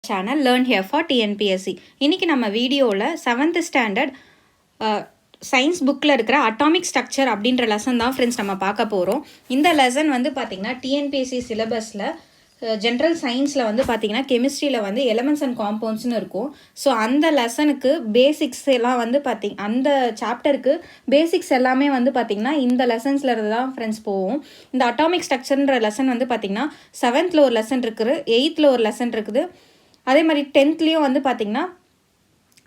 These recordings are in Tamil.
Channel learn here for TNPSC. இன்றைக்கி நம்ம வீடியோவில் 7th ஸ்டாண்டர்ட் சயின்ஸ் புக்கில் இருக்கிற அட்டாமிக் ஸ்ட்ரக்சர் அப்படின்ற லெசன் தான் ஃப்ரெண்ட்ஸ் நம்ம பார்க்க போகிறோம். இந்த லெசன் வந்து பார்த்திங்கன்னா டிஎன்பிஎஸ்சி சிலபஸில் ஜென்ரல் சயின்ஸில் வந்து பார்த்திங்கன்னா கெமிஸ்ட்ரியில் வந்து எலமெண்ட்ஸ் அண்ட் காம்பவுண்ட்ஸ்னு இருக்கும். ஸோ அந்த லெசனுக்கு பேசிக்ஸ் எல்லாம் வந்து அந்த சாப்டருக்கு பேசிக்ஸ் எல்லாமே வந்து பார்த்திங்கன்னா இந்த லெசன்ஸில் இருந்து தான் ஃப்ரெண்ட்ஸ் போவோம். இந்த அட்டாமிக் ஸ்ட்ரக்சர்ன்ற லெசன் வந்து பார்த்திங்கன்னா 7th ஒரு லெசன் இருக்குது, 8th ஒரு லெசன் இருக்குது, அதே மாதிரி 10th வந்து பார்த்திங்கன்னா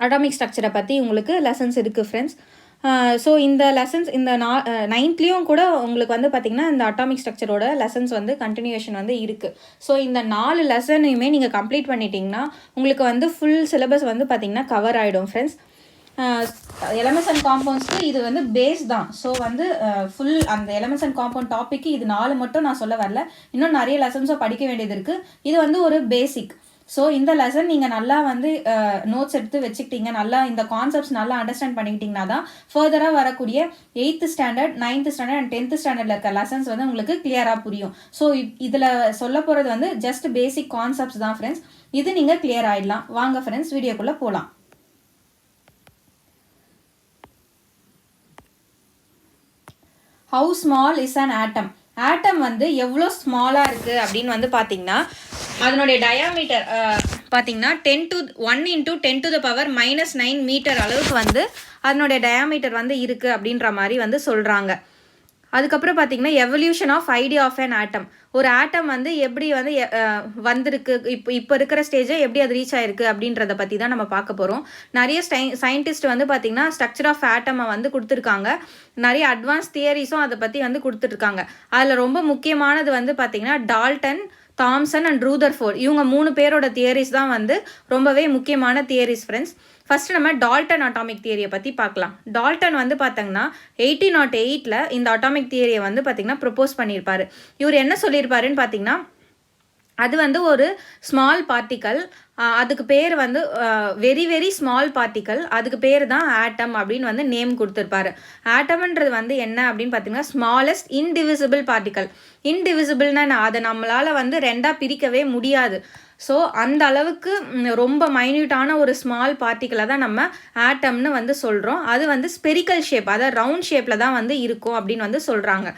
அட்டாமிக் ஸ்ட்ரக்சரை பற்றி உங்களுக்கு லெசன்ஸ் இருக்குது ஃப்ரெண்ட்ஸ். ஸோ இந்த லெசன்ஸ் இந்த 9th கூட உங்களுக்கு வந்து பார்த்திங்கன்னா இந்த அட்டாமிக் ஸ்ட்ரக்சரோட லெசன்ஸ் வந்து கண்டினியூஷன் வந்து இருக்குது. ஸோ இந்த 4 லெசனையுமே நீங்கள் கம்ப்ளீட் பண்ணிட்டீங்கன்னா உங்களுக்கு வந்து ஃபுல் சிலபஸ் வந்து பார்த்திங்கன்னா கவர் ஆகிடும் ஃப்ரெண்ட்ஸ். எலமெண்ட்ஸ் அண்ட் காம்பவுண்ட்ஸ்க்கு இது வந்து பேஸ் தான். ஸோ வந்து ஃபுல் அந்த எலமெண்ட்ஸ் அண்ட் காம்பவுண்ட் டாப்பிக்கு இது 4 மட்டும் நான் சொல்ல வரல, இன்னும் நிறைய லெசன்ஸும் படிக்க வேண்டியது இருக்குது. இது வந்து ஒரு பேசிக். ஸோ இந்த லெசன் நீங்கள் நல்லா வந்து நோட்ஸ் எடுத்து வச்சுக்கிட்டீங்க, நல்லா இந்த கான்செப்ட்ஸ் நல்லா அண்டர்ஸ்டாண்ட் பண்ணிக்கிட்டிங்கன்னா தான் ஃபர்தராக வரக்கூடிய 8th standard 9th standard and 10th ஸ்டாண்டர்டில் இருக்க லெசன்ஸ் வந்து உங்களுக்கு கிளியராக புரியும். ஸோ இதில் சொல்ல போகிறது வந்து ஜஸ்ட் பேசிக் கான்செப்ட்ஸ் தான் ஃப்ரெண்ட்ஸ். இது நீங்கள் கிளியர் ஆகிடலாம். வாங்க ஃப்ரெண்ட்ஸ் வீடியோக்குள்ளே போகலாம். How small is an atom? Atom வந்து எவ்வளோ ஸ்மாலாக இருக்குது அப்படின்னு வந்து பார்த்தீங்கன்னா அதனுடைய டயாமீட்டர் பார்த்தீங்கன்னா 1 × 10⁻⁻⁹ மீட்டர் அளவுக்கு வந்து அதனுடைய டயாமீட்டர் வந்து இருக்குது அப்படின்ற மாதிரி வந்து சொல்கிறாங்க. அதுக்கப்புறம் பார்த்தீங்கன்னா evolution of idea of an atom. ஒரு ஆட்டம் வந்து எப்படி வந்து வந்திருக்கு, இப்போ இருக்கிற ஸ்டேஜை எப்படி அது ரீச் ஆயிருக்கு அப்படின்றத பற்றி தான் நம்ம பார்க்க போகிறோம். நிறைய சயின்டிஸ்ட் வந்து பார்த்திங்கன்னா ஸ்ட்ரக்சர் ஆஃப் ஆட்டமை வந்து கொடுத்துருக்காங்க, நிறைய அட்வான்ஸ் தியரிஸும் அதை பற்றி வந்து கொடுத்துட்ருக்காங்க. அதில் ரொம்ப முக்கியமானது வந்து பார்த்திங்கன்னா டால்டன், தாம்சன் அண்ட் ரூதர்ஃபோர்ட், இவங்க 3 பேரோட தியரிஸ் தான் வந்து ரொம்பவே முக்கியமான தியரிஸ் ஃப்ரெண்ட்ஸ். ஃபர்ஸ்ட் நம்ம டால்டன் அட்டாமிக் தியரியை பற்றி பார்க்கலாம். டால்டன் வந்து பார்த்தீங்கன்னா 1808 இந்த அட்டாமிக் தியரியை வந்து பார்த்திங்கன்னா ப்ரொப்போஸ் பண்ணியிருப்பார். இவர் என்ன சொல்லியிருப்பாருன்னு பார்த்தீங்கன்னா அது வந்து ஒரு ஸ்மால் பார்ட்டிக்கல், அதுக்கு பேர் வந்து வெரி வெரி ஸ்மால் பார்ட்டிக்கல், அதுக்கு பேர் தான் ஆட்டம் அப்படின்னு வந்து நேம் கொடுத்துருப்பாரு. ஆட்டம்ன்றது வந்து என்ன அப்படின்னு பார்த்தீங்கன்னா ஸ்மாலஸ்ட் இன்டிவிசிபிள் பார்ட்டிக்கல். இன்டிவிசிபிள்னா அதை நம்மளால் வந்து 2ஆக பிரிக்கவே முடியாது. ஸோ அந்த அளவுக்கு ரொம்ப மைன்யூட்டான ஒரு ஸ்மால் பார்ட்டிக்கலை தான் நம்ம ஆட்டம்னு வந்து சொல்கிறோம். அது வந்து ஸ்பெரிக்கல் ஷேப், அதாவது ரவுண்ட் ஷேப்பில் தான் வந்து இருக்கும் அப்படின்னு வந்து சொல்கிறாங்க.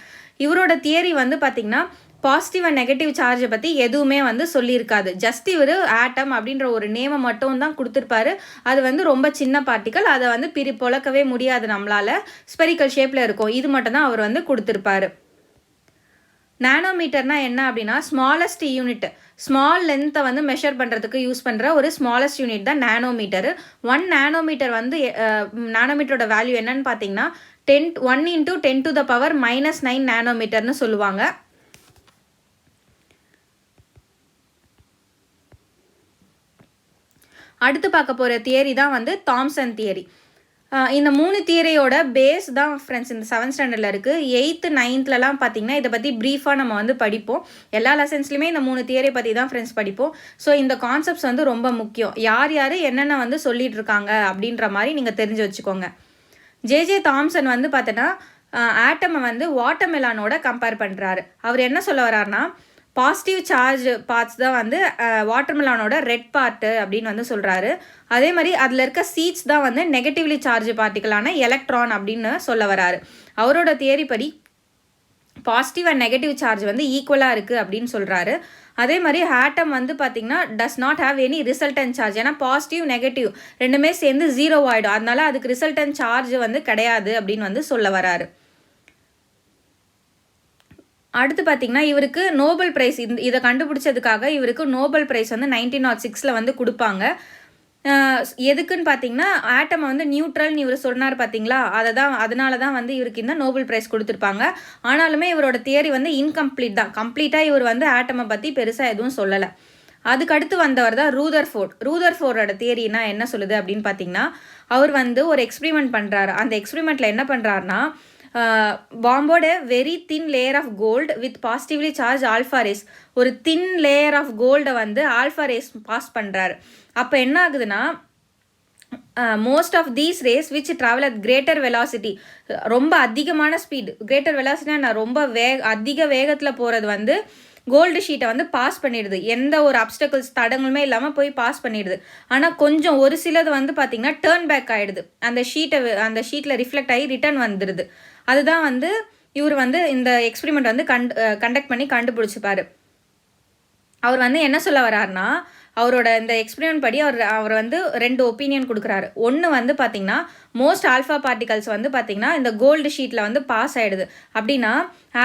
இவரோட தியரி வந்து பார்த்திங்கன்னா பாசிட்டிவ் அண்ட் நெகட்டிவ் சார்ஜை பற்றி எதுவுமே வந்து சொல்லியிருக்காது. ஜஸ்ட் இவர் ஆட்டம் அப்படின்ற ஒரு நேமை மட்டும் தான் கொடுத்துருப்பாரு. அது வந்து ரொம்ப சின்ன பார்ட்டிக்கல், அதை வந்து பொழக்கவே முடியாது நம்மளால், ஸ்பெரிக்கல் ஷேப்பில் இருக்கும், இது மட்டும் தான் அவர் வந்து கொடுத்துருப்பாரு. நானோமீட்டர்னா என்ன அப்படின்னா ஸ்மாலஸ்ட் யூனிட், ஸ்மால் லென்த்தை வந்து மெஷர் பண்ணுறதுக்கு யூஸ் பண்ணுற ஒரு ஸ்மாலஸ்ட் யூனிட் தான் நானோமீட்டர். 1 நானோமீட்டர் வந்து நானோமீட்டரோட வேல்யூ என்னன்னு பார்த்தீங்கன்னா 1 × 10⁻⁻⁹ நானோமீட்டர்னு சொல்லுவாங்க. அடுத்து பார்க்க போகிற தியரி தான் வந்து தாம்சன் தியரி. இந்த 3 தியரியோட பேஸ் தான் ஃப்ரெண்ட்ஸ் இந்த 7th ஸ்டாண்டர்டில் இருக்குது. 8th 9thலாம் பார்த்திங்கன்னா இதை பற்றி ப்ரீஃபாக நம்ம வந்து படிப்போம். எல்லா லெசன்ஸ்லையுமே இந்த 3 தியரியை பற்றி தான் ஃப்ரெண்ட்ஸ் படிப்போம். ஸோ இந்த கான்செப்ட்ஸ் வந்து ரொம்ப முக்கியம். யார் என்னென்ன வந்து சொல்லிகிட்டு இருக்காங்க அப்படின்ற மாதிரி நீங்கள் தெரிஞ்சு வச்சுக்கோங்க. ஜே தாம்சன் வந்து பார்த்தோன்னா ஆட்டமை வந்து வாட்டர்மெலானோட கம்பேர் பண்ணுறாரு. அவர் என்ன சொல்ல வர்றாருன்னா பாசிட்டிவ் சார்ஜ் பார்ட்ஸ் தான் வந்து வாட்டர்மெலானோட ரெட் பார்ட்டு அப்படின்னு வந்து சொல்கிறாரு. அதே மாதிரி அதில் இருக்க சீட்ஸ் தான் வந்து நெகட்டிவ்லி சார்ஜ் பார்ட்டிக்கலான எலக்ட்ரான் அப்படின்னு சொல்ல வராரு. அவரோட தியரி படி பாசிட்டிவ் அண்ட் நெகட்டிவ் சார்ஜ் வந்து ஈக்குவலாக இருக்குது அப்படின்னு சொல்கிறாரு. அதே மாதிரி ஆட்டம் வந்து பார்த்திங்கன்னா does not have any resultant charge. ஏன்னா பாசிட்டிவ் நெகட்டிவ் ரெண்டுமே சேர்ந்து 0 ஆகிடும், அதனால அதுக்கு ரிசல்டன்ட் சார்ஜ் வந்து கிடையாது அப்படின்னு வந்து சொல்ல வராரு. அடுத்து பார்த்திங்கன்னா இவருக்கு நோபல் ப்ரைஸ், இதை கண்டுபிடிச்சதுக்காக இவருக்கு நோபல் ப்ரைஸ் வந்து 1906 வந்து கொடுப்பாங்க. எதுக்குன்னு பார்த்தீங்கன்னா ஆட்டமை வந்து நியூட்ரல்னு இவர் சொன்னார் பார்த்தீங்களா, அதனால தான் வந்து இவருக்கு இந்த நோபல் ப்ரைஸ் கொடுத்துருப்பாங்க. ஆனாலுமே இவரோட தியரி வந்து இன்கம்ப்ளீட் தான், கம்ப்ளீட்டாக இவர் வந்து ஆட்டமை பற்றி பெருசாக எதுவும் சொல்லலை. அதுக்கடுத்து வந்தவர் தான் ரூதர்ஃபோர்ட். ரூதர்ஃபோர்டோட தியரினா என்ன சொல்லுது அப்படின்னு பார்த்தீங்கன்னா அவர் வந்து ஒரு எக்ஸ்பிரிமெண்ட் பண்ணுறாரு. அந்த எக்ஸ்பிரிமெண்ட்டில் என்ன பண்ணுறாருனா bombard very thin layer of gold with positively charge alpha rays, ஒரு தின் லேயர் ஆஃப் கோல்டை வந்து ஆல்ஃபா ரேஸ் பாஸ் பண்ணுறாரு. அப்போ என்ன ஆகுதுன்னா most of these rays which travel at greater velocity, ரொம்ப அதிகமான ஸ்பீடு, கிரேட்டர் வெலாசிட்டினா ரொம்ப அதிக வேகத்தில் போகிறது வந்து கோல்டு ஷீட்டை வந்து பாஸ் பண்ணிடுது, எந்த ஒரு அப்டக்கிள்ஸ் தடங்களுமே இல்லாமல் போய் பாஸ் பண்ணிடுது. ஆனால் கொஞ்சம் ஒரு சிலது வந்து பார்த்திங்கன்னா டேர்ன் பேக் ஆகிடுது, அந்த ஷீட்டில் ரிஃப்ளெக்ட் ஆகி ரிட்டர்ன் வந்துடுது. அதுதான் வந்து இவர் வந்து இந்த எக்ஸ்பெரிமெண்ட் வந்து கண்டக்ட் பண்ணி கண்டுபிடிச்சிப்பார். அவர் வந்து என்ன சொல்ல வர்றாருன்னா, அவரோட இந்த எக்ஸ்பெரிமெண்ட் படி அவர் வந்து 2 ஒப்பீனியன் கொடுக்குறாரு. ஒன்று வந்து பார்த்திங்கன்னா மோஸ்ட் ஆல்ஃபா பார்ட்டிகல்ஸ் வந்து பார்த்திங்கன்னா இந்த கோல்டு ஷீட்டில் வந்து பாஸ் ஆகிடுது. அப்படின்னா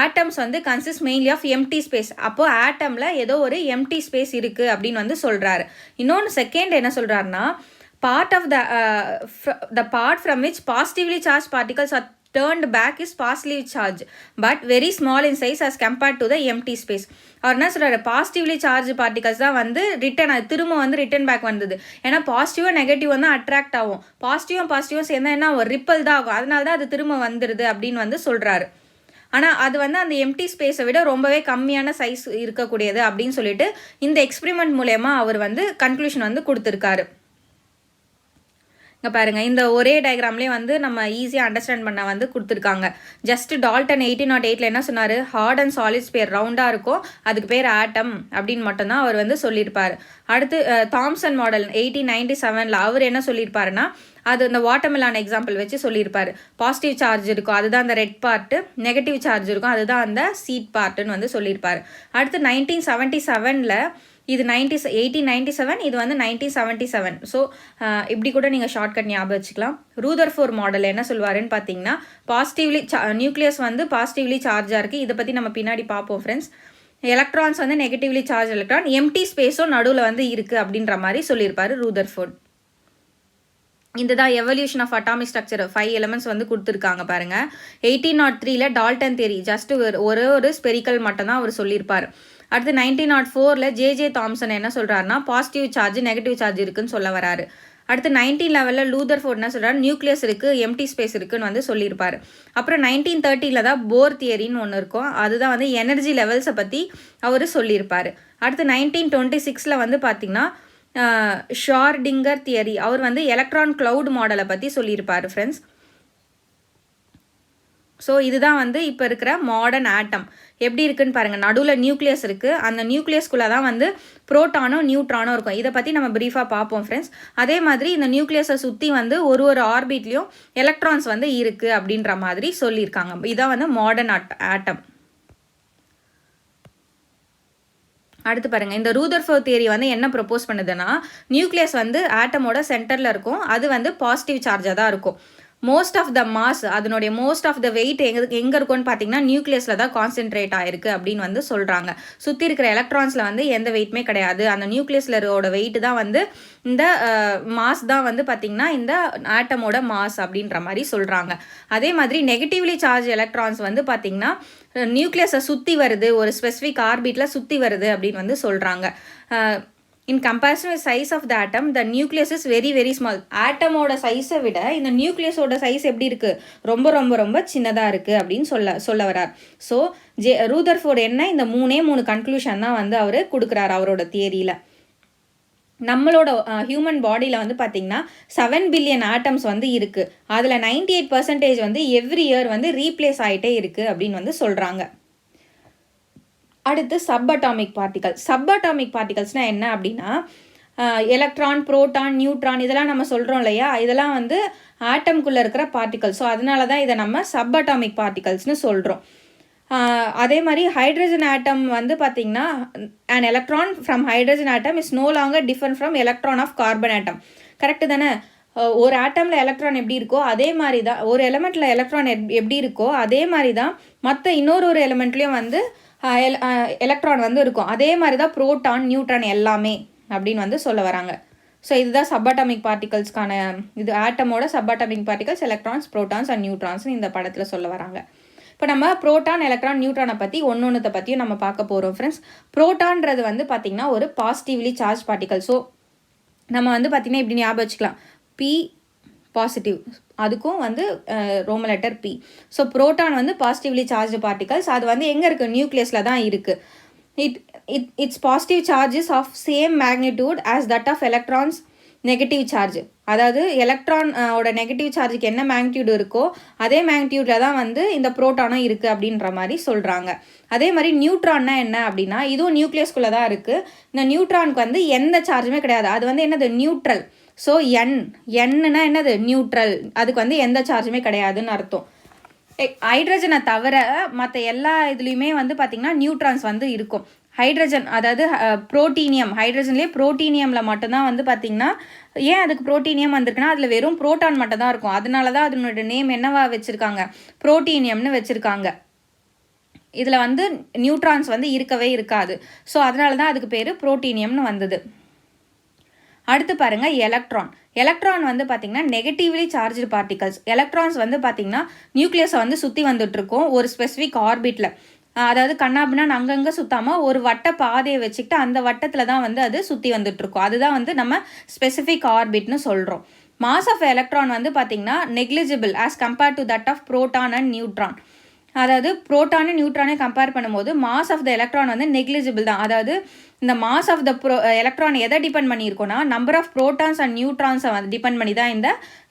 ஆட்டம்ஸ் வந்து consist mainly of empty space. அப்போது ஆட்டமில் ஏதோ ஒரு எம்டி ஸ்பேஸ் இருக்குது அப்படின்னு வந்து சொல்கிறாரு. இன்னொன்று செகண்ட் என்ன சொல்கிறாருன்னா, part of the part from which positively charged particles are turned back is positively charged but very small in size as compared to the empty space. அவர் என்ன சொல்கிறாரு, பாசிட்டிவ்லி சார்ஜ் பார்ட்டிகல்ஸ் தான் வந்து திரும்ப வந்து ரிட்டர்ன் பேக் வந்தது. ஏன்னா பாசிட்டிவாக நெகட்டிவ் வந்து அட்ராக்ட் ஆகும், பாசிட்டிவும் சேர்ந்தா என்ன ஒரு ரிப்பல் தான் ஆகும், அதனால தான் அது திரும்ப வந்துடுது அப்படின்னு வந்து சொல்கிறாரு. ஆனால் அது வந்து அந்த எம்டி ஸ்பேஸை விட ரொம்பவே கம்மியான சைஸ் இருக்கக்கூடியது அப்படின்னு சொல்லிட்டு இந்த எக்ஸ்பெரிமெண்ட் மூலயமா அவர் வந்து கன்க்ளூஷன் வந்து கொடுத்துருக்காரு. இங்கே பாருங்கள், இந்த ஒரே டயக்ராம்லேயே வந்து நம்ம ஈஸியாக அண்டர்ஸ்டாண்ட் பண்ண வந்து கொடுத்துருக்காங்க. ஜஸ்ட் டால்டன் 1808 என்ன சொன்னார், ஹார்ட் அண்ட் சாலிட்ஸ் பேர் ரவுண்டாக இருக்கும், அதுக்கு பேர் ஆட்டம் அப்படின்னு மட்டும்தான் அவர் வந்து சொல்லியிருப்பார். அடுத்து தாம்சன் மாடல் 1897 அவர் என்ன சொல்லியிருப்பாருன்னா, அது இந்த வாட்டர்மெலான் எக்ஸாம்பிள் வச்சு சொல்லியிருப்பார். பாசிட்டிவ் சார்ஜ் இருக்கும், அதுதான் அந்த ரெட் பார்ட்டு, நெகட்டிவ் சார்ஜ் இருக்கும், அதுதான் அந்த சீட் பார்ட்டுன்னு வந்து சொல்லியிருப்பார். அடுத்து 1977 இது 1897, இது வந்து 1977. ஸோ இப்படி கூட நீங்கள் ஷார்ட்கட் ஞாபகம் வச்சுக்கலாம். ரூதர்ஃபோர்ட் மாடல் என்ன சொல்வாருன்னு பார்த்தீங்கன்னா, பாசிட்டிவ்லி நியூக்ளியஸ் வந்து பாசிட்டிவ்லி சார்ஜாக இருக்குது, இதை பற்றி நம்ம பின்னாடி பார்ப்போம் ஃப்ரெண்ட்ஸ். எலக்ட்ரான்ஸ் வந்து நெகட்டிவ்லி சார்ஜ் எலக்ட்ரான், எம்டி ஸ்பேஸும் நடுவில் வந்து இருக்குது அப்படின்ற மாதிரி சொல்லியிருப்பார் ரூதர்ஃபோர்ட். இதுதான் evolution of atomic structure 5 elements வந்து கொடுத்துருக்காங்க பாருங்கள். 1803 டால்டன் தியரி ஜஸ்ட் ஒரு ஸ்பெரிக்கல் மட்டும்தான் அவர் சொல்லியிருப்பார். அடுத்து 1904 ஜே தாம்சன் என்ன சொல்கிறாருன்னா, பாசிட்டிவ் சார்ஜ் நெகட்டிவ் சார்ஜ் இருக்குன்னு சொல்ல வராரு. அடுத்து 1911 லூதர்ஃபோர்ட் என்ன சொல்கிறார், நியூக்ளியஸ் இருக்குது எம்டி ஸ்பேஸ் இருக்குன்னு வந்து சொல்லியிருப்பார். அப்புறம் 1930 தான் போர் தியரின்னு ஒன்று இருக்கும், அதுதான் வந்து எனர்ஜி லெவல்ஸை பற்றி அவர் சொல்லியிருப்பார். அடுத்து 1926 வந்து பார்த்திங்கன்னா ஷார்டிங்கர் தியரி, அவர் வந்து எலக்ட்ரான் கிளவுட் மாடலை பற்றி சொல்லியிருப்பார் ஃப்ரெண்ட்ஸ். ஸோ இதுதான் வந்து இப்போ இருக்கிற மாடர்ன் ஆட்டம் எப்படி இருக்குன்னு பாருங்கள். நடுவில் நியூக்ளியஸ் இருக்குது, அந்த நியூக்ளியஸ்குள்ளே தான் வந்து ப்ரோட்டானும் நியூட்ரானும் இருக்கும். இதை பற்றி நம்ம ப்ரீஃபாக பார்ப்போம் ஃப்ரெண்ட்ஸ். அதே மாதிரி இந்த நியூக்ளியஸை சுற்றி வந்து ஒரு ஆர்பிட்லேயும் எலக்ட்ரான்ஸ் வந்து இருக்குது அப்படின்ற மாதிரி சொல்லியிருக்காங்க. இதான் வந்து மாடர்ன் ஆட்டம். அடுத்து பாருங்கள், இந்த ரூதர்ஃபோர்ட் தியரி வந்து என்ன ப்ரப்போஸ் பண்ணுதுன்னா, நியூக்ளியஸ் வந்து ஆட்டமோட சென்டரில் இருக்கும், அது வந்து பாசிட்டிவ் சார்ஜாக தான் இருக்கும். மோஸ்ட் ஆஃப் த மாஸ், அதனுடைய மோஸ்ட் ஆஃப் த வெயிட் எங்கே இருக்கும்னு பார்த்தீங்கன்னா நியூக்ளியஸில் தான் கான்சென்ட்ரேட் ஆகிருக்கு அப்படின்னு வந்து சொல்கிறாங்க. சுற்றி இருக்கிற எலக்ட்ரான்ஸில் வந்து எந்த வெயிட்டுமே கிடையாது, அந்த நியூக்ளியஸிலோட வெயிட் தான் வந்து இந்த மாஸ் தான் வந்து பார்த்திங்கன்னா இந்த ஆட்டமோட மாஸ் அப்படின்ற மாதிரி சொல்கிறாங்க. அதே மாதிரி நெகட்டிவ்லி சார்ஜ் எலக்ட்ரான்ஸ் வந்து பார்த்திங்கன்னா நியூக்ளியஸை சுற்றி வருது, ஒரு ஸ்பெசிஃபிக் ஆர்பிட்டில் சுற்றி வருது அப்படின்னு வந்து சொல்கிறாங்க. In comparison with size of the atom, the nucleus is very very small. ஆட்டமோட சைஸை விட இந்த நியூக்ளியஸோட சைஸ் எப்படி இருக்குது, ரொம்ப ரொம்ப ரொம்ப சின்னதாக இருக்குது அப்படின்னு சொல்ல வரார். ஸோ ரூதர்ஃபோர்ட் என்ன இந்த 3 கன்க்ளூஷன் தான் வந்து அவர் கொடுக்குறாரு அவரோட தியரியில். நம்மளோட ஹியூமன் பாடியில் வந்து பார்த்திங்கன்னா 7 பில்லியன் ஆட்டம்ஸ் வந்து இருக்குது, அதில் 98% வந்து எவ்ரி இயர் வந்து ரீப்ளேஸ் ஆகிட்டே இருக்குது அப்படின்னு வந்து சொல்கிறாங்க. அடுத்து சப்அட்டாமிக் பார்ட்டிகல்ஸ்னால் என்ன அப்படின்னா, எலக்ட்ரான், புரோட்டான், நியூட்ரான் இதெல்லாம் நம்ம சொல்கிறோம் இல்லையா, இதெல்லாம் வந்து ஆட்டம்குள்ளே இருக்கிற பார்ட்டிகல்ஸ். ஸோ அதனால தான் இதை நம்ம சப்அட்டாமிக் பார்ட்டிகல்ஸ்னு சொல்கிறோம். அதே மாதிரி ஹைட்ரஜன் ஆட்டம் வந்து பார்த்திங்கன்னா an electron from hydrogen atom is no longer different from electron of carbon atom. Correct தானே? ஒரு ஆட்டமில் எலக்ட்ரான் எப்படி இருக்கோ அதே மாதிரி தான், ஒரு எலமெண்ட்டில் எலக்ட்ரான் எப்படி இருக்கோ அதே மாதிரி தான் மற்ற இன்னொரு எலமெண்ட்லேயும் வந்து எலக்ட்ரான் வந்து இருக்கும். அதே மாதிரி தான் புரோட்டான், நியூட்ரான் எல்லாமே அப்படின்னு வந்து சொல்ல வராங்க. ஸோ இதுதான் சப்அட்டாமிக் பார்ட்டிகல்ஸ்க்கான இது, ஆட்டமோட subatomic particles electrons, protons and நியூட்ரான்ஸ்னு இந்த படத்தில் சொல்ல வராங்க. இப்போ நம்ம புரோட்டான், எலக்ட்ரான், நியூட்ரானை பற்றி ஒன்னொன்றுத்தை பற்றியும் நம்ம பார்க்க போகிறோம் ஃப்ரெண்ட்ஸ். புரோட்டான்றது வந்து பார்த்திங்கன்னா ஒரு பாசிட்டிவ்லி சார்ஜ் பார்ட்டிகல். ஸோ நம்ம வந்து பார்த்திங்கன்னா இப்படி ஞாபகம் வச்சுக்கலாம், பி பாசிட்டிவ், அதுக்கும் வந்து Roman letter P. So proton வந்து பாசிட்டிவ்லி சார்ஜ் பார்ட்டிகல்ஸ், அது வந்து எங்கே இருக்குது, நியூக்ளியஸில் தான் இருக்குது. It's positive charges of same magnitude as that of electrons negative charge. அதாவது எலக்ட்ரான் ஓட நெகட்டிவ் சார்ஜுக்கு என்ன மேக்னிடியூட் இருக்கோ அதே மேக்னிடியூடில் தான் வந்து இந்த ப்ரோட்டானும் இருக்குது அப்படின்ற மாதிரி சொல்கிறாங்க. அதே மாதிரி நியூட்ரான்னா என்ன அப்படின்னா இதுவும் நியூக்ளியஸ்குள்ளே தான் இருக்குது. இந்த நியூட்ரானுக்கு வந்து எந்த சார்ஜுமே கிடையாது. அது வந்து என்னது நியூட்ரல். ஸோ என்னா என்னது நியூட்ரல். அதுக்கு வந்து எந்த சார்ஜுமே கிடையாதுன்னு அர்த்தம். ஹைட்ரஜனை தவிர மற்ற எல்லா இதுலேயுமே வந்து பார்த்திங்கன்னா நியூட்ரான்ஸ் வந்து இருக்கும். ஹைட்ரஜன் அதாவது புரோட்டீனியம், ஹைட்ரஜன்லேயே புரோட்டீனியமில் மட்டும்தான் வந்து பார்த்திங்கன்னா ஏன் அதுக்கு புரோட்டீனியம் வந்திருக்குன்னா அதில் வெறும் புரோட்டான் மட்டும் தான் இருக்கும். அதனால தான் அதனோட நேம் என்னவா வச்சுருக்காங்க, புரோட்டீனியம்னு வச்சுருக்காங்க. இதில் வந்து நியூட்ரான்ஸ் வந்து இருக்கவே இருக்காது. ஸோ அதனால தான் அதுக்கு பேர் புரோட்டீனியம்னு வந்தது. அடுத்து பாருங்கள் எலக்ட்ரான் வந்து பார்த்திங்கன்னா நெகட்டிவ்லி சார்ஜ்டு பார்ட்டிகல்ஸ். எலக்ட்ரான்ஸ் வந்து பார்த்திங்கன்னா நியூக்ளியஸை வந்து சுற்றி வந்துட்டுருக்கோம் ஒரு ஸ்பெசிஃபிக் ஆர்பிட்டில். அதாவது கண்ணாபின்னா அங்கங்கே சுற்றாமல் ஒரு வட்ட பாதையை வச்சுக்கிட்டு அந்த வட்டத்தில் தான் வந்து அது சுற்றி வந்துட்டுருக்கோம். அதுதான் வந்து நம்ம ஸ்பெசிஃபிக் ஆர்பிட்னு சொல்கிறோம். மாஸ் ஆஃப் எலக்ட்ரான் வந்து பார்த்திங்கன்னா negligible as compared to that of proton and neutron. அதாவது புரோட்டானு நியூட்ரானை கம்பேர் பண்ணும்போது மாஸ் ஆஃப் த எலக்ட்ரான் வந்து நெக்லிஜிபிள் தான். அதாவது இந்த மாஸ் ஆஃப் த எலக்ட்ரான் எதை டிபெண்ட் பண்ணியிருக்கோன்னா நம்பர் ஆஃப் புரோட்டான்ஸ் அண்ட் நியூட்ரான்ஸை வந்து டிபெண்ட் பண்ணி தான் இந்த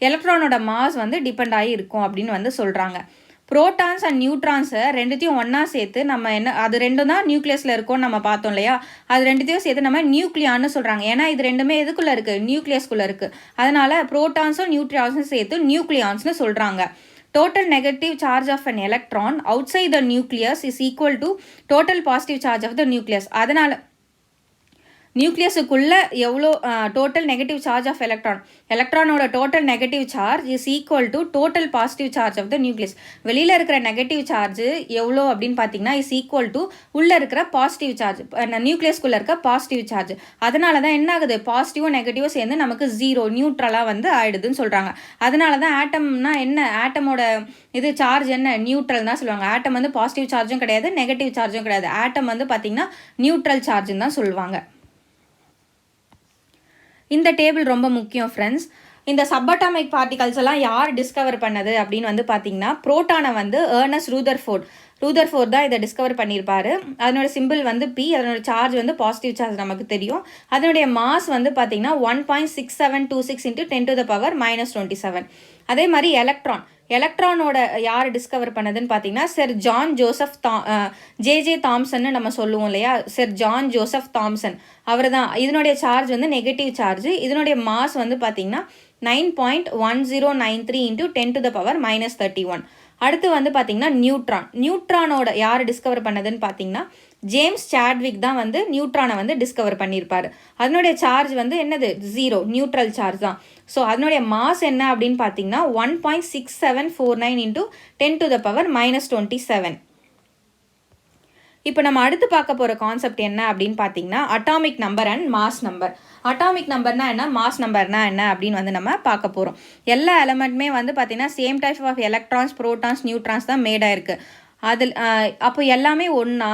எலக்ட்ரானோட மாஸ் வந்து டிபெண்ட் ஆகி இருக்கும் அப்படின்னு வந்து சொல்கிறாங்க. புரோட்டான்ஸ் அண்ட் நியூட்ரான்ஸை ரெண்டுத்தையும் ஒன்றா சேர்த்து நம்ம என்ன அது ரெண்டும் தான் நியூக்ளியஸில் இருக்கோன்னு நம்ம பார்த்தோம் இல்லையா, அது ரெண்டுத்தையும் சேர்த்து நம்ம நியூக்ளியான்னு சொல்கிறாங்க. ஏன்னா இது ரெண்டுமே எதுக்குள்ளே இருக்குது, நியூக்ளியஸ்குள்ளே இருக்குது. அதனால் புரோட்டான்ஸும் நியூட்ரான்ஸும் சேர்த்து நியூக்ளியான்ஸ்னு சொல்கிறாங்க. Total negative charge of an electron outside the nucleus is equal to total positive charge of the nucleus. அதனால் நியூக்ளியஸுக்குள்ளே எவ்வளோ டோட்டல் நெகட்டிவ் சார்ஜ் ஆஃப் எலக்ட்ரானோட total negative charge is equal to total positive charge of the nucleus. வெளியில் இருக்கிற நெகட்டிவ் சார்ஜ் எவ்வளோ அப்படின்னு பார்த்தீங்கன்னா இஸ் ஈக்குவல் டு உள்ளே இருக்கிற பாசிட்டிவ் சார்ஜ், நியூக்ளியஸ்குள்ளே இருக்க பாசிட்டிவ் சார்ஜ். அதனால தான் என்ன ஆகுது, பாசிட்டிவும் நெகட்டிவும் சேர்ந்து நமக்கு ஜீரோ நியூட்ரலாக வந்து ஆயிடுதுன்னு சொல்கிறாங்க. அதனால தான் ஆட்டம்னா என்ன, ஆட்டமோட இது சார்ஜ் என்ன, நியூட்ரல் தான் சொல்லுவாங்க. ஆட்டம் வந்து பாசிட்டிவ் சார்ஜும் கிடையாது நெகட்டிவ் சார்ஜும் கிடையாது. ஆட்டம் வந்து பார்த்திங்கன்னா நியூட்ரல் சார்ஜுன்னு தான் சொல்லுவாங்க. இந்த டேபிள் ரொம்ப முக்கியம் ஃப்ரெண்ட்ஸ். இந்த சப்பாட்டாமிக் பார்ட்டிகல்ஸ் எல்லாம் யார் டிஸ்கவர் பண்ணது அப்படின்னு வந்து பார்த்தீங்கன்னா புரோட்டானை வந்து ஏர்னஸ்ட் ரூதர்ஃபோர்ட் தான் இதை டிஸ்கவர் பண்ணியிருப்பாரு. அதனோட சிம்பிள் வந்து பி. அதனோட சார்ஜ் வந்து பாசிட்டிவ் சார்ஜ் நமக்கு தெரியும். அதனுடைய மாஸ் வந்து பார்த்தீங்கன்னா 1.6726 × 10⁻⁻27. அதே மாதிரி எலக்ட்ரானோட யார் டிஸ்கவர் பண்ணதுன்னு பார்த்தீங்கன்னா சர் ஜான் ஜோசப் ஜே தாம்சன்னு நம்ம சொல்லுவோம் இல்லையா, சர் ஜான் ஜோசப் தாம்சன் அவர் தான். இதனுடைய சார்ஜ் வந்து நெகட்டிவ் சார்ஜ். இதனுடைய மாஸ் வந்து பார்த்தீங்கன்னா 9.1093 × 10⁻⁻31. அடுத்து வந்து பார்த்தீங்கன்னா நியூட்ரானோட யார் டிஸ்கவர் பண்ணதுன்னு பார்த்தீங்கன்னா ஜேம்ஸ் சாட்விக் தான் வந்து நியூட்ரானை வந்து டிஸ்கவர் பண்ணியிருப்பார். அதனுடைய சார்ஜ் வந்து என்னது, ஜீரோ, நியூட்ரல் சார்ஜ் தான். ஸோ அதனுடைய மாஸ் என்ன அப்படின்னு பார்த்தீங்கன்னா 1.6749 × 10⁻⁻27. இப்போ நம்ம அடுத்து பார்க்க போகிற கான்செப்ட் என்ன அப்படின்னு பார்த்தீங்கன்னா atomic number and mass number. Atomic நம்பர்னா என்ன, மாஸ் நம்பர்னா என்ன அப்படின்னு வந்து நம்ம பார்க்க போகிறோம். எல்லா எலமெண்ட்டுமே வந்து பார்த்தீங்கன்னா same type of electrons, protons, neutrons தான் மேடாக இருக்குது. அதில் அப்போ எல்லாமே ஒன்றா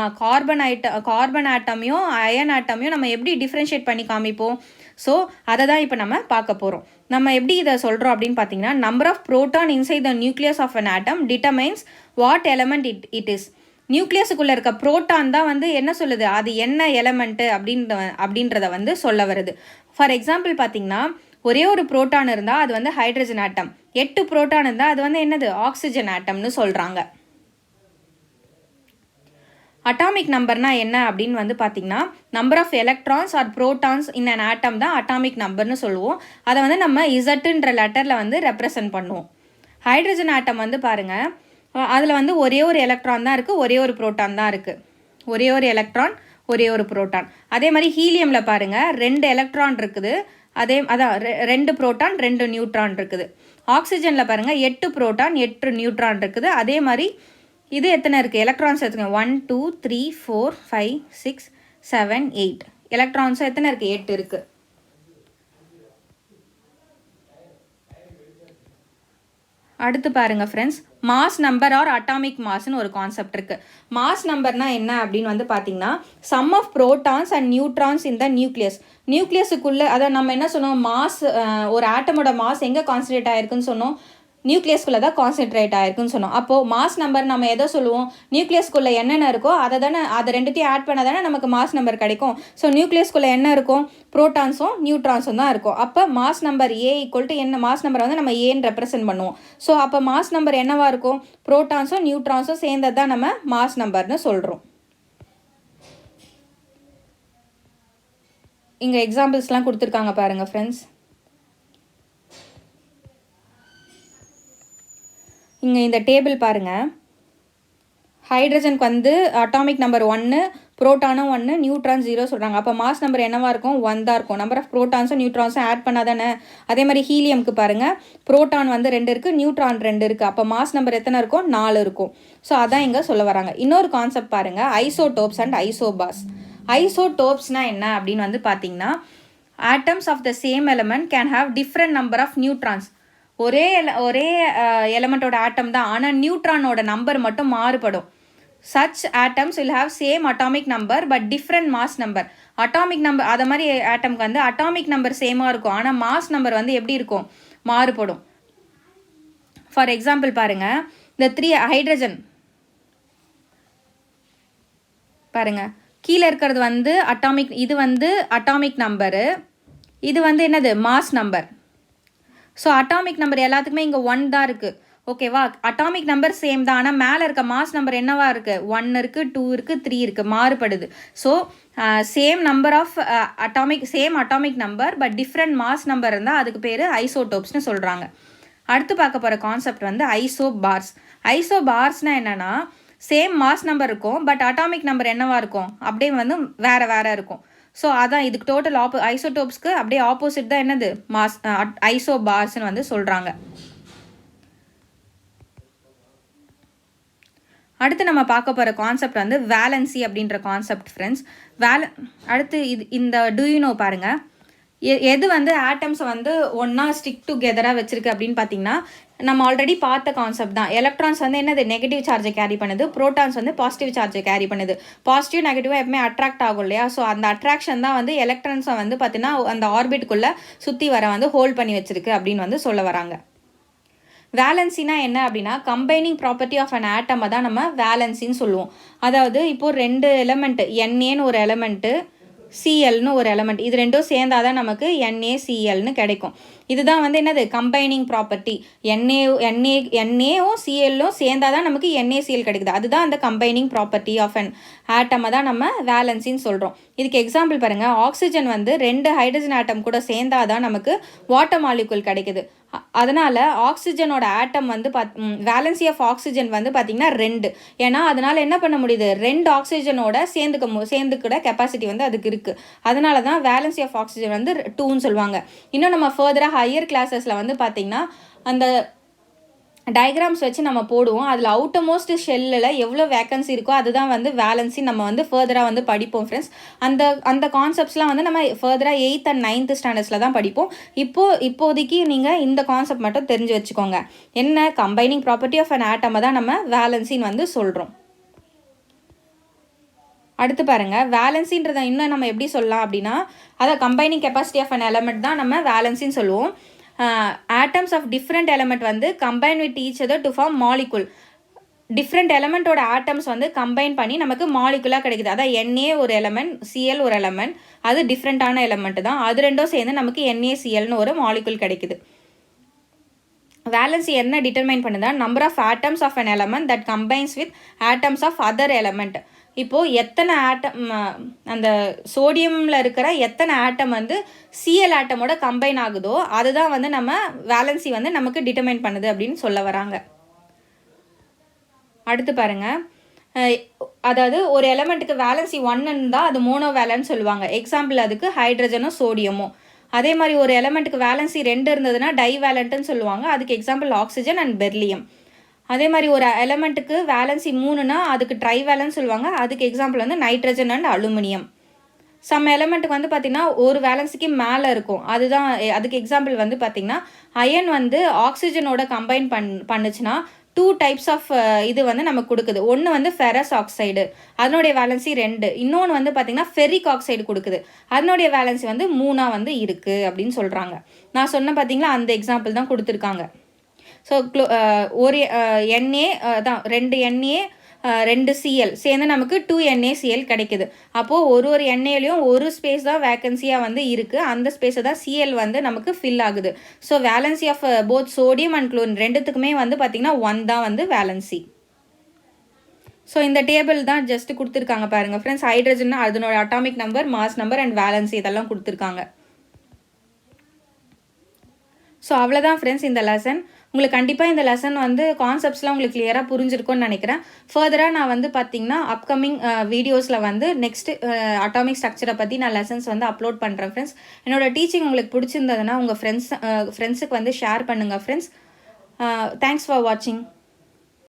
கார்பன் ஆட்டமையும் அயன் ஆட்டமையும் நம்ம எப்படி டிஃப்ரென்ஷியேட் பண்ணி காமிப்போம். ஸோ அதை தான் இப்போ நம்ம பார்க்க போகிறோம். நம்ம எப்படி இதை சொல்கிறோம் அப்படின்னு பார்த்தீங்கன்னா number of proton inside the nucleus of an atom determines what element it is. நியூக்ளியஸுக்குள்ளே இருக்க புரோட்டான் தான் வந்து என்ன சொல்லுது, அது என்ன எலமெண்ட்டு அப்படின்றத வந்து சொல்ல வருது. ஃபார் எக்ஸாம்பிள் பார்த்தீங்கன்னா ஒரே ஒரு புரோட்டான் இருந்தால் அது வந்து ஹைட்ரஜன் ஆட்டம், 8 புரோட்டான் இருந்தால் அது வந்து என்னது, ஆக்சிஜன் ஆட்டம்னு சொல்கிறாங்க. அட்டாமிக் நம்பர்னா என்ன அப்படின்னு வந்து பார்த்தீங்கன்னா number of electrons or protons in an atom தான் அட்டாமிக் நம்பர்னு சொல்லுவோம். அதை வந்து நம்ம இசட்டுன்ற லெட்டரில் வந்து ரெப்ரசன்ட் பண்ணுவோம். ஹைட்ரஜன் ஆட்டம் வந்து பாருங்கள், அதில் வந்து ஒரே ஒரு எலக்ட்ரான் தான் இருக்குது, ஒரே ஒரு புரோட்டான் தான் இருக்குது. ஒரே ஒரு எலக்ட்ரான், ஒரே ஒரு புரோட்டான். அதே மாதிரி ஹீலியமில் பாருங்கள் 2 எலக்ட்ரான் இருக்குது, அதான் 2 புரோட்டான் 2 நியூட்ரான் இருக்குது. ஆக்சிஜனில் பாருங்கள் 8 புரோட்டான் 8 நியூட்ரான் இருக்குது. அதே மாதிரி இது எத்தனை இருக்குது, எலக்ட்ரான்ஸ் எடுத்துங்க 1 2 3 4 5 6 7 8 எலக்ட்ரான்ஸ் எத்தனை இருக்குது, 8 இருக்குது. அடுத்து பாருங்கள் friends, mass number or atomic மாஸ்ன்னு ஒரு கான்செப்ட் இருக்குது. மாஸ் நம்பர்னா என்ன அப்படின்னு வந்து பார்த்தீங்கன்னா sum of protons and neutrons in the நியூக்ளியஸுக்குள்ளே. அதை நம்ம என்ன சொன்னோம், மாஸ் ஒரு ஆட்டமோட மாஸ் எங்கே கான்சன்ட்ரேட் ஆகிருக்குன்னு சொன்னோம், நியூக்ளியஸ்குள்ளே தான் கான்சென்ட்ரேட் ஆயிருக்குன்னு சொன்னோம். அப்போது மாஸ் நம்பர் நம்ம எதை சொல்லுவோம், நியூக்ளியஸ்குள்ளே என்னென்ன இருக்கோ அதை ரெண்டுத்தையும் ஆட் பண்ணால் தானே நமக்கு மாஸ் நம்பர் கிடைக்கும். ஸோ நியூக்ளியஸ்குள்ளே என்ன இருக்கும், ப்ரோட்டான்ஸும் நியூட்ரான்ஸும் தான் இருக்கும். அப்போ மாஸ் நம்பர் A = என்ன, மாஸ் நம்பரை வந்து நம்ம ஏன்னு ரெப்ரசென்ட் பண்ணுவோம். ஸோ அப்போ மாஸ் நம்பர் என்னவா இருக்கும், ப்ரோட்டான்ஸும் நியூட்ரான்ஸும் சேர்ந்தது தான் நம்ம மாஸ் நம்பர்னு சொல்கிறோம். இங்கே எக்ஸாம்பிள்ஸ்லாம் கொடுத்துருக்காங்க பாருங்கள் ஃப்ரெண்ட்ஸ். இங்கே இந்த டேபிள் பாருங்கள். ஹைட்ரஜனுக்கு வந்து அட்டாமிக் நம்பர் 1, புரோட்டானும் 1, நியூட்ரான் 0 சொல்கிறாங்க. அப்போ மாஸ் நம்பர் என்னவா இருக்கும், 1 தான் இருக்கும். நம்பர் ஆஃப் புரோட்டான்ஸும் நியூட்ரான்ஸும் ஆட் பண்ணால் தானே. அதே மாதிரி ஹீலியமுக்கு பாருங்கள், புரோட்டான் வந்து 2 இருக்குது, நியூட்ரான் 2 இருக்குது. அப்போ மாஸ் நம்பர் எத்தனை இருக்கும், 4 இருக்கும். ஸோ அதான் இங்கே சொல்ல வராங்க. இன்னொரு கான்செப்ட் பாருங்கள், ஐசோடோப்ஸ் அண்ட் ஐசோபார்ஸ். ஐசோடோப்ஸ்னால் என்ன அப்படின்னு வந்து பார்த்தீங்கன்னா, atoms of the same element can have different number of neutrons. ஒரே எலமெண்ட்டோட ஆட்டம் தான், ஆனால் நியூட்ரானோட நம்பர் மட்டும் மாறுபடும். Such atoms will have same atomic number but different mass number. Atomic number அதை மாதிரி ஆட்டம்க்கு வந்து அட்டாமிக் நம்பர் சேமாக இருக்கும், ஆனால் மாஸ் நம்பர் வந்து எப்படி இருக்கும், மாறுபடும். ஃபார் எக்ஸாம்பிள் பாருங்கள், இந்த 3 ஹைட்ரஜன் பாருங்கள், கீழே இருக்கிறது வந்து அட்டாமிக், இது வந்து அட்டாமிக் நம்பரு, இது வந்து என்னது mass number. So atomic number எல்லாத்துக்குமே இங்கே 1 தான் இருக்குது. ஓகேவா, அட்டாமிக் நம்பர் சேம் தான், ஆனால் மேலே இருக்க மாஸ் நம்பர் என்னவா இருக்குது, 1 இருக்குது, 2 இருக்குது, 3 இருக்குது, மாறுபடுது. So same number of same atomic number but different mass number இருந்தால் அதுக்கு பேர் ஐசோடோப்ஸ்னு சொல்கிறாங்க. அடுத்து பார்க்க போகிற கான்செப்ட் வந்து ஐசோபார்ஸ். ஐசோபார்ஸ்னால் என்னென்னா, சேம் மாஸ் நம்பர் இருக்கும் பட் அட்டாமிக் நம்பர் என்னவா இருக்கும், அப்படியே வந்து வேறு வேறு இருக்கும். ஸோ அதான் இதுக்கு டோட்டல் ஐசோடோப்ஸ்க்கு அப்படியே ஆப்போசிட் தான் என்னது, மாஸ் ஐசோபார்ஸ்னு வந்து சொல்கிறாங்க. அடுத்து நம்ம பார்க்க போகிற கான்செப்ட் வந்து வேலன்சி அப்படின்ற கான்செப்ட் ஃப்ரெண்ட்ஸ். அடுத்து இந்த டூயூனோ பாருங்கள், எது வந்து ஆட்டம்ஸை வந்து ஒன்றா ஸ்டிக் டுகெதராக வச்சுருக்கு அப்படின்னு பார்த்தீங்கன்னா, நம்ம ஆல்ரெடி பார்த்த கான்செப்ட் தான். எலக்ட்ரான்ஸ் வந்து என்னது, நெகட்டிவ் சார்ஜை கேரி பண்ணுது, ப்ரோட்டான்ஸ் வந்து பாசிட்டிவ் சார்ஜை கேரி பண்ணுது. பாசிட்டிவ் நெகட்டிவாக எப்பவுமே அட்ராக்ட் ஆகும் இல்லையா. ஸோ அந்த அட்ராக்ஷன் தான் வந்து எலக்ட்ரான்ஸை வந்து பார்த்தீங்கன்னா அந்த ஆர்பிட்குள்ளே சுற்றி வர வந்து ஹோல்ட் பண்ணி வச்சிருக்கு அப்படின்னு வந்து சொல்ல வராங்க. வேலன்சினா என்ன அப்படின்னா, கம்பைனிங் ப்ராப்பர்ட்டி ஆஃப் அன் ஆட்டமை தான் நம்ம வேலன்சின்னு சொல்லுவோம். அதாவது இப்போது 2 எலமெண்ட்டு, NAன்னு ஒரு எலமெண்ட்டு, சிஎல்னு ஒரு எலமெண்ட், இது ரெண்டும் சேர்ந்தாதான் நமக்கு NaClன்னு கிடைக்கும். இதுதான் வந்து என்னது, கம்பைனிங் ப்ராப்பர்ட்டி. NAவும் சிஎல்லும் சேர்ந்தாதான் நமக்கு NaCl கிடைக்குது. அதுதான் அந்த கம்பைனிங் ப்ராப்பர்ட்டி ஆஃப் அன் ஆட்டமை தான் நம்ம வேலன்சின்னு சொல்கிறோம். இதுக்கு எக்ஸாம்பிள் பாருங்கள், ஆக்சிஜன் வந்து 2 ஹைட்ரஜன் ஆட்டம் கூட சேர்ந்தாதான் நமக்கு வாட்டர் மாலிகுல் கிடைக்குது. அதனால் ஆக்சிஜனோட ஆட்டம் வந்து வேலன்சி ஆஃப் ஆக்சிஜன் வந்து பார்த்திங்கன்னா 2. ஏன்னா அதனால் என்ன பண்ண முடியுது, 2 ஆக்சிஜனோட சேர்ந்துக்கிற கெப்பாசிட்டி வந்து அதுக்கு இருக்குது. அதனால தான் வேலன்சி ஆஃப் ஆக்சிஜன் வந்து 2ன்னு சொல்லுவாங்க. இன்னும் நம்ம ஃபர்தராக ஹையர் கிளாஸஸில் வந்து பார்த்திங்கன்னா அந்த டயக்ராம்ஸ் வச்சு நம்ம போடுவோம். அதில் அவுட்டமோஸ்ட் ஷெல்லில் எவ்வளோ வேக்கன்சி இருக்கோ அதுதான் வந்து வேலன்சி நம்ம வந்து ஃபர்தராக வந்து படிப்போம் ஃப்ரெண்ட்ஸ். அந்த கான்செப்ட்ஸ்லாம் வந்து நம்ம ஃபர்தராக 8th and 9th ஸ்டாண்டர்ட்ஸில் தான் படிப்போம். இப்போதைக்கு நீங்கள் இந்த கான்செப்ட் மட்டும் தெரிஞ்சு வச்சுக்கோங்க. என்ன, கம்பைனிங் ப்ராப்பர்ட்டி ஆஃப் அன் ஆட்டமை தான் நம்ம வேலன்சின்னு வந்து சொல்கிறோம். அடுத்து பாருங்கள், வேலன்சின்றதை இன்னும் நம்ம எப்படி சொல்லலாம் அப்படின்னா, அதை combining capacity of an element தான் நம்ம வேலன்சின்னு சொல்லுவோம். ஆட்டம்ஸ் ஆஃப் டிஃப்ரெண்ட் எலமெண்ட் வந்து combine with each other to form molecule. Different எலமெண்ட்டோட ஆட்டம்ஸ் வந்து கம்பைன் பண்ணி நமக்கு மாலிகுலாக கிடைக்குது. அதான் Na ஒரு எலமெண்ட், Cl ஒரு எலமெண்ட், அது டிஃப்ரெண்ட்டான எலமெண்ட் தான். அது ரெண்டும் சேர்ந்து நமக்கு NaClன்னு ஒரு மாலிகுல் கிடைக்குது. வேலன்சி என்ன டிட்டர்மைன் பண்ணுதா, number of atoms of an element that combines with atoms of other element. இப்போது எத்தனை ஆட்டம், அந்த சோடியமில் இருக்கிற எத்தனை ஆட்டம் வந்து Cl ஆட்டமோட கம்பைன் ஆகுதோ அதுதான் வந்து நம்ம வேலன்சி வந்து நமக்கு டிட்டர்மைன் பண்ணுது அப்படின்னு சொல்ல வராங்க. அடுத்து பாருங்கள், அதாவது ஒரு எலமெண்ட்டுக்கு வேலன்சி 1 இருந்தால் அது மோனோ வேலன்ஸ் சொல்லுவாங்க. எக்ஸாம்பிள் அதுக்கு ஹைட்ரஜனும் சோடியமும். அதே மாதிரி ஒரு எலமெண்ட்டுக்கு வேலன்சி 2 இருந்ததுன்னா டைவேலண்ட்டுன்னு சொல்லுவாங்க. அதுக்கு எக்ஸாம்பிள் ஆக்சிஜன் அண்ட் பெர்லியம். அதே மாதிரி ஒரு எலமெண்ட்டுக்கு வேலன்சி 3னா அதுக்கு ட்ரைவேலன்ஸ் சொல்லுவாங்க. அதுக்கு எக்ஸாம்பிள் வந்து நைட்ரஜன் அண்ட் அலுமினியம். சம் எலமெண்ட்டுக்கு வந்து பார்த்திங்கன்னா ஒரு வேலன்சிக்கு மேலே இருக்கும். அதுக்கு எக்ஸாம்பிள் வந்து பார்த்திங்கன்னா அயன் வந்து ஆக்சிஜனோட கம்பைன் பண்ணுச்சுன்னா 2 டைப்ஸ் ஆஃப் இது வந்து நமக்கு கொடுக்குது. ஒன்று வந்து ஃபெரஸ் ஆக்சைடு, அதனுடைய வேலன்சி 2. இன்னொன்று வந்து பார்த்திங்கன்னா ஃபெரிக் ஆக்சைடு கொடுக்குது, அதனுடைய வேலன்சி வந்து 3 வந்து இருக்குது அப்படின்னு சொல்கிறாங்க. நான் சொன்ன பார்த்திங்களா, அந்த எக்ஸாம்பிள் தான் கொடுத்துருக்காங்க. ஸோ ஒரு NA தான் 2 NA 2 CL சேர்ந்து நமக்கு 2 NaCl கிடைக்குது. அப்போது ஒரு NAலையும் ஒரு ஸ்பேஸ் தான் வேக்கன்சியாக வந்து இருக்குது. அந்த ஸ்பேஸை தான் Cl வந்து நமக்கு ஃபில் ஆகுது. So valency of both sodium and chlorine ரெண்டுத்துக்குமே வந்து பார்த்திங்கன்னா 1 தான் வந்து வேலன்சி. ஸோ இந்த டேபிள் தான் ஜஸ்ட் கொடுத்துருக்காங்க பாருங்கள் ஃப்ரெண்ட்ஸ். ஹைட்ரஜன்னா அதனோட atomic number, mass number and valency இதெல்லாம் கொடுத்துருக்காங்க. ஸோ அவ்வளோதான் ஃப்ரெண்ட்ஸ் இந்த லெசன். உங்களுக்கு கண்டிப்பாக இந்த லெசன் வந்து கான்செப்ட்ஸ்லாம் உங்களுக்கு கிளியராக புரிஞ்சிருக்கும்னு நினைக்கிறேன். ஃபர்தராக நான் வந்து பார்த்திங்கன்னா அப்கமிங் வீடியோஸில் வந்து நெக்ஸ்ட்டு அட்டாமிக் ஸ்ட்ரக்சரை பற்றி நான் லெசன்ஸ் வந்து அப்லோட் பண்ணுறேன் ஃப்ரெண்ட்ஸ். என்னோட டீச்சிங் உங்களுக்கு பிடிச்சிருந்ததுன்னா உங்கள் ஃப்ரெண்ட்ஸுக்கு வந்து ஷேர் பண்ணுங்கள் ஃப்ரெண்ட்ஸ். தேங்க்ஸ் ஃபார் வாட்சிங்.